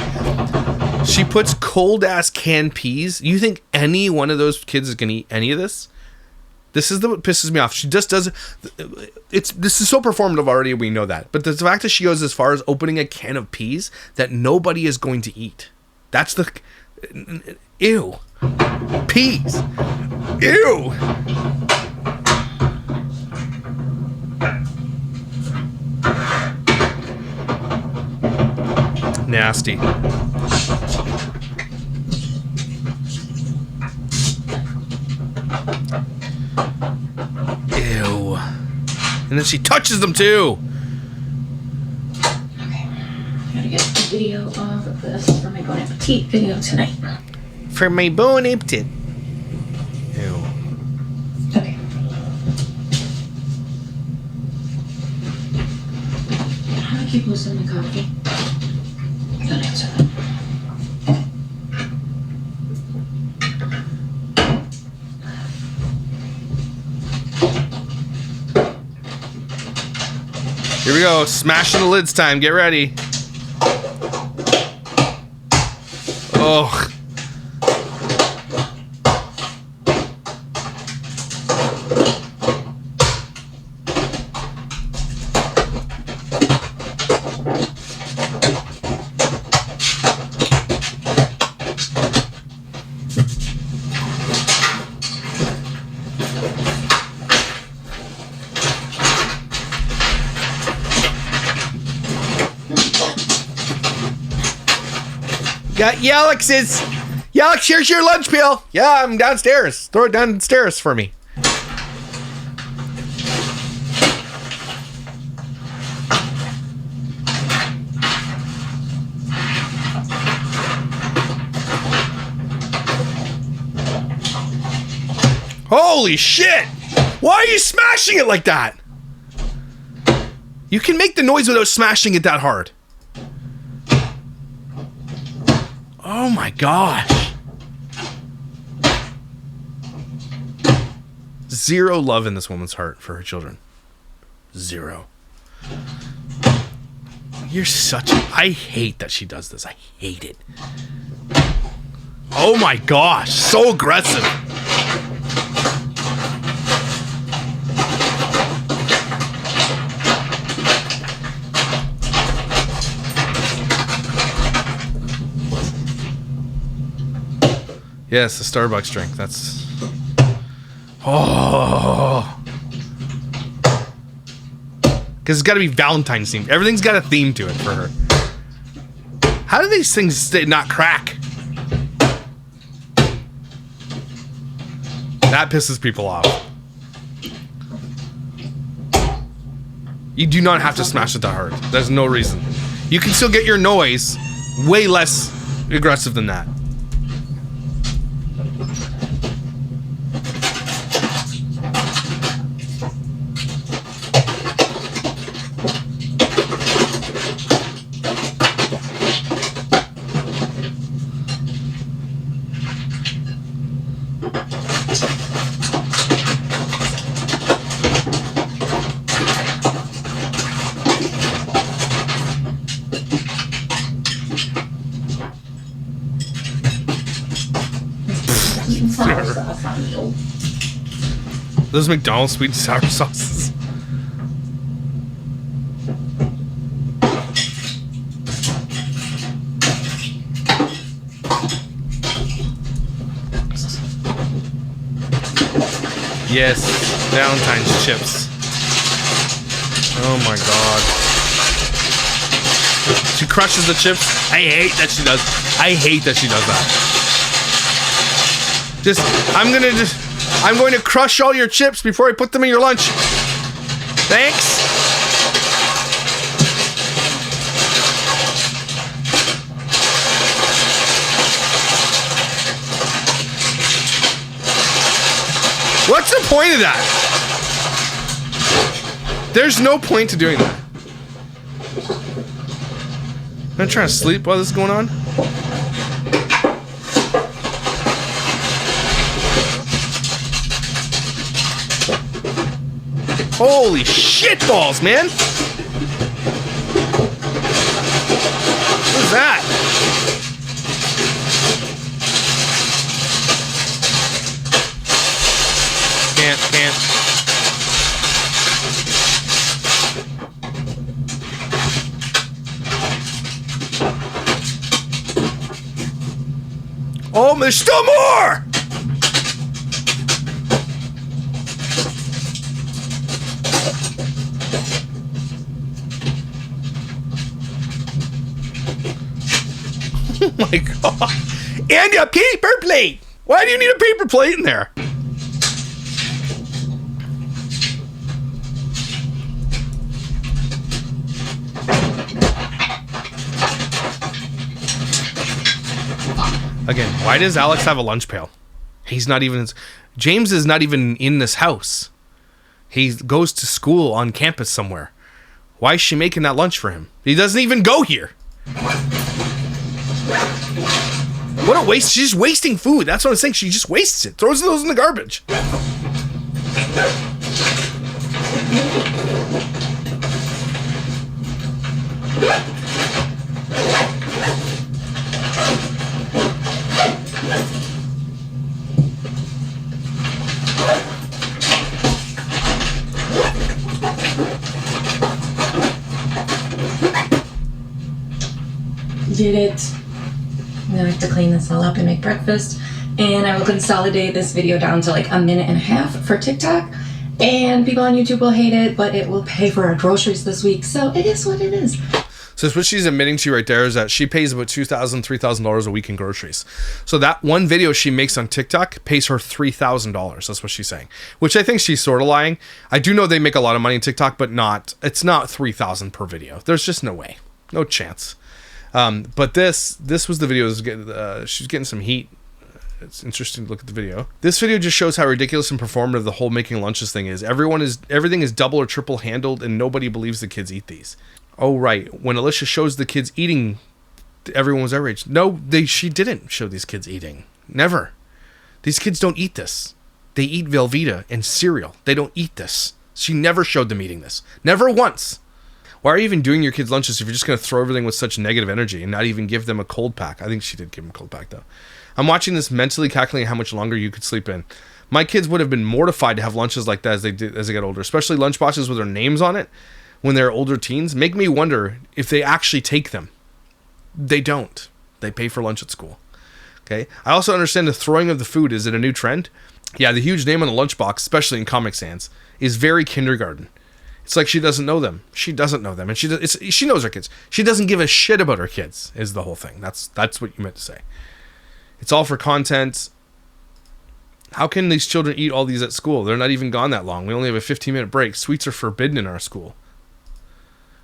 She puts cold ass canned peas. You think any one of those kids is gonna eat any of this? This is what pisses me off. She just does this is so performative already, we know that. But the fact that she goes as far as opening a can of peas that nobody is going to eat. That's the... Ew. Peas. Ew. Nasty. Ew. And then she touches them too. Gotta get a video of this for my Bon Appetit video tonight. For my Bon Appetit. Ew. Okay. How do I keep losing the coffee? Don't answer that. Here we go. Smashing the lids time. Get ready. Oh. Got Yalex's. Yalex, here's your lunch pail. Yeah, I'm downstairs. Throw it downstairs for me. Holy shit! Why are you smashing it like that? You can make the noise without smashing it that hard. Oh my gosh. Zero love in this woman's heart for her children. Zero. You're such a... I hate that she does this. I hate it. Oh my gosh. So aggressive. Yes, the Starbucks drink. That's... Oh. Because it's got to be Valentine's themed. Everything's got a theme to it for her. How do these things not crack? That pisses people off. You do not have to smash it that hard. There's no reason. You can still get your noise way less aggressive than that. Those McDonald's sweet and sour sauces. Yes, Valentine's chips. Oh my god. She crushes the chips. I hate that she does. I hate that she does that. I'm going to crush all your chips before I put them in your lunch. Thanks. What's the point of that? There's no point to doing that. I'm trying to sleep while this is going on. Holy shit balls, man! What is that? Can't. Oh, there's still more! Oh my god. And a paper plate! Why do you need a paper plate in there? Again, why does Alex have a lunch pail? He's not even... James is not even in this house. He goes to school on campus somewhere. Why is she making that lunch for him? He doesn't even go here. What a waste. She's just wasting food. That's what I'm saying. She just wastes it. Throws those in the garbage. Did it. I'm gonna have to clean this all up and make breakfast, and I will consolidate this video down to like a minute and a half for TikTok, and people on YouTube will hate it, but it will pay for our groceries this week, so it is what it is. So what she's admitting to you right there is that she pays about $2,000, $3,000 a week in groceries. So that one video she makes on TikTok pays her $3,000. That's what she's saying, which I think she's sort of lying. I do know they make a lot of money in TikTok, but it's not $3,000 per video. There's just no way, no chance. But this was the video. She's getting some heat. It's interesting to look at the video. This video just shows how ridiculous and performative the whole making lunches thing is. Everything is double or triple handled, and nobody believes the kids eat these. Oh, right. When Alicia shows the kids eating, everyone was outraged. No, she didn't show these kids eating. Never. These kids don't eat this. They eat Velveeta and cereal. They don't eat this. She never showed them eating this. Never once. Why are you even doing your kids' lunches if you're just going to throw everything with such negative energy and not even give them a cold pack? I think she did give them a cold pack, though. I'm watching this mentally calculating how much longer you could sleep in. My kids would have been mortified to have lunches like that as they get older, especially lunchboxes with their names on it when they're older teens. Make me wonder if they actually take them. They don't. They pay for lunch at school. Okay. I also understand the throwing of the food. Is it a new trend? Yeah, the huge name on the lunchbox, especially in Comic Sans, is very kindergarten. It's like she doesn't know them. She doesn't know them, and she knows her kids. She doesn't give a shit about her kids. Is the whole thing. That's what you meant to say. It's all for content. How can these children eat all these at school? They're not even gone that long. We only have a 15-minute break. Sweets are forbidden in our school.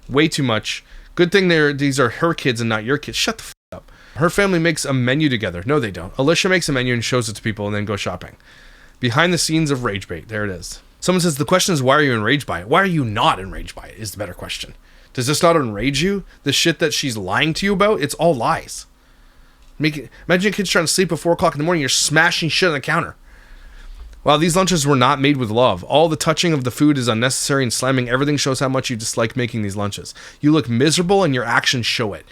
Way too much. Good thing these are her kids and not your kids. Shut the f*** up. Her family makes a menu together. No, they don't. Alicia makes a menu and shows it to people and then go shopping. Behind the scenes of rage bait. There it is. Someone says, the question is, why are you enraged by it? Why are you not enraged by it is the better question. Does this not enrage you? The shit that she's lying to you about? It's all lies. Imagine kids trying to sleep at 4 o'clock in the morning. You're smashing shit on the counter. Wow, these lunches were not made with love. All the touching of the food is unnecessary, and slamming everything shows how much you dislike making these lunches. You look miserable, and your actions show it.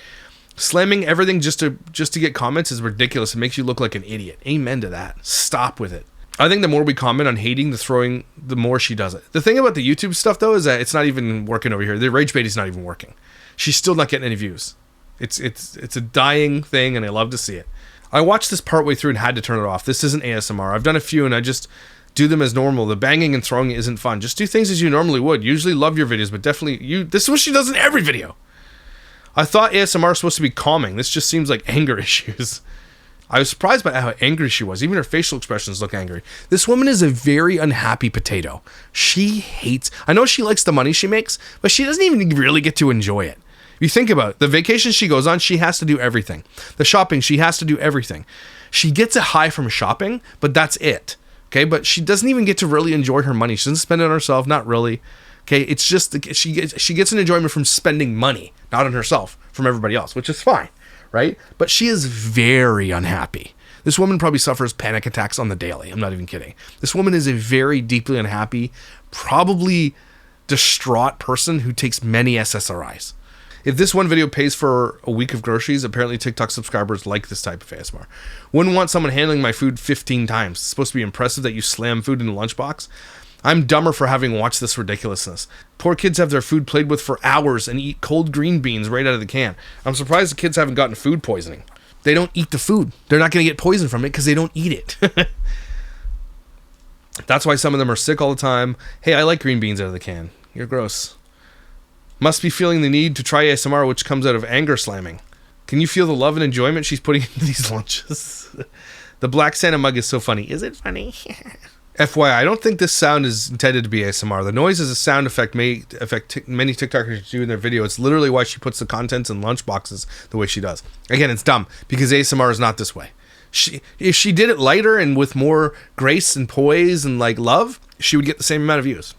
Slamming everything just to get comments is ridiculous. It makes you look like an idiot. Amen to that. Stop with it. I think the more we comment on hating the throwing, the more she does it. The thing about the YouTube stuff, though, is that it's not even working over here. The rage bait is not even working. She's still not getting any views. It's a dying thing, and I love to see it. I watched this partway through and had to turn it off. This isn't ASMR. I've done a few, and I just do them as normal. The banging and throwing isn't fun. Just do things as you normally would. Usually love your videos, but definitely this is what she does in every video. I thought ASMR was supposed to be calming. This just seems like anger issues. I was surprised by how angry she was. Even her facial expressions look angry. This woman is a very unhappy potato. She hates... I know she likes the money she makes, but she doesn't even really get to enjoy it. You think about it. The vacation she goes on, she has to do everything. The shopping, she has to do everything. She gets a high from shopping, but that's it. Okay, but she doesn't even get to really enjoy her money. She doesn't spend it on herself, not really. Okay, it's just she gets an enjoyment from spending money, not on herself, from everybody else, which is fine, right? But she is very unhappy. This woman probably suffers panic attacks on the daily. I'm not even kidding. This woman is a very deeply unhappy, probably distraught person who takes many SSRIs. If this one video pays for a week of groceries, apparently TikTok subscribers like this type of ASMR. Wouldn't want someone handling my food 15 times. It's supposed to be impressive that you slam food in a lunchbox. I'm dumber for having watched this ridiculousness. Poor kids have their food played with for hours and eat cold green beans right out of the can. I'm surprised the kids haven't gotten food poisoning. They don't eat the food. They're not going to get poisoned from it because they don't eat it. That's why some of them are sick all the time. Hey, I like green beans out of the can. You're gross. Must be feeling the need to try ASMR, which comes out of anger slamming. Can you feel the love and enjoyment she's putting into these lunches? The black Santa mug is so funny. Is it funny? FYI, I don't think this sound is intended to be ASMR. The noise is a sound effect many TikTokers do in their video. It's literally why she puts the contents in lunchboxes the way she does. Again, it's dumb because ASMR is not this way. If she did it lighter and with more grace and poise and like love, she would get the same amount of views.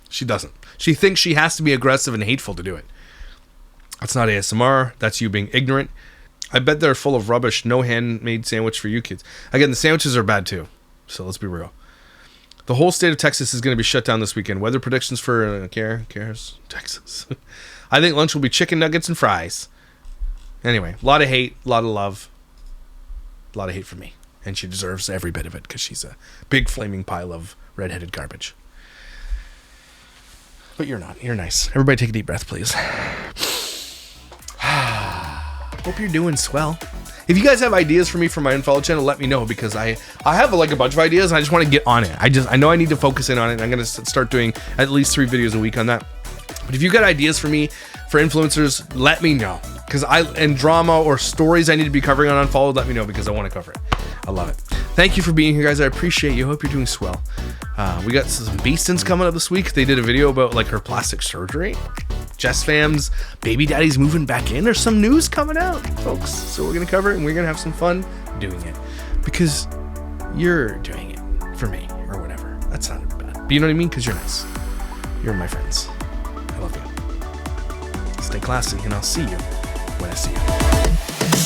She doesn't. She thinks she has to be aggressive and hateful to do it. That's not ASMR. That's you being ignorant. I bet they're full of rubbish. No handmade sandwich for you kids. Again, the sandwiches are bad too. So let's be real. The whole state of Texas is going to be shut down this weekend. Weather predictions for Texas. I think lunch will be chicken nuggets and fries. Anyway, a lot of hate, a lot of love. A lot of hate for me. And she deserves every bit of it because she's a big flaming pile of redheaded garbage. But you're not. You're nice. Everybody take a deep breath, please. Hope you're doing swell. If you guys have ideas for me for my unfollowed channel, let me know because I have like a bunch of ideas and I just want to get on it. I know I need to focus in on it and I'm going to start doing at least 3 videos a week on that. But if you've got ideas for me, for influencers, let me know. And drama or stories I need to be covering on Unfollowed, let me know because I want to cover it. I love it. Thank you for being here, guys. I appreciate you. Hope you're doing swell. We got some Beastons coming up this week. They did a video about like her plastic surgery. Jess Fam's baby daddy's moving back in. There's some news coming out, folks. So we're going to cover it and we're going to have some fun doing it because you're doing it for me or whatever. That sounded bad. But you know what I mean? Because you're nice. You're my friends. I love you. Stay classy and I'll see you when I see you.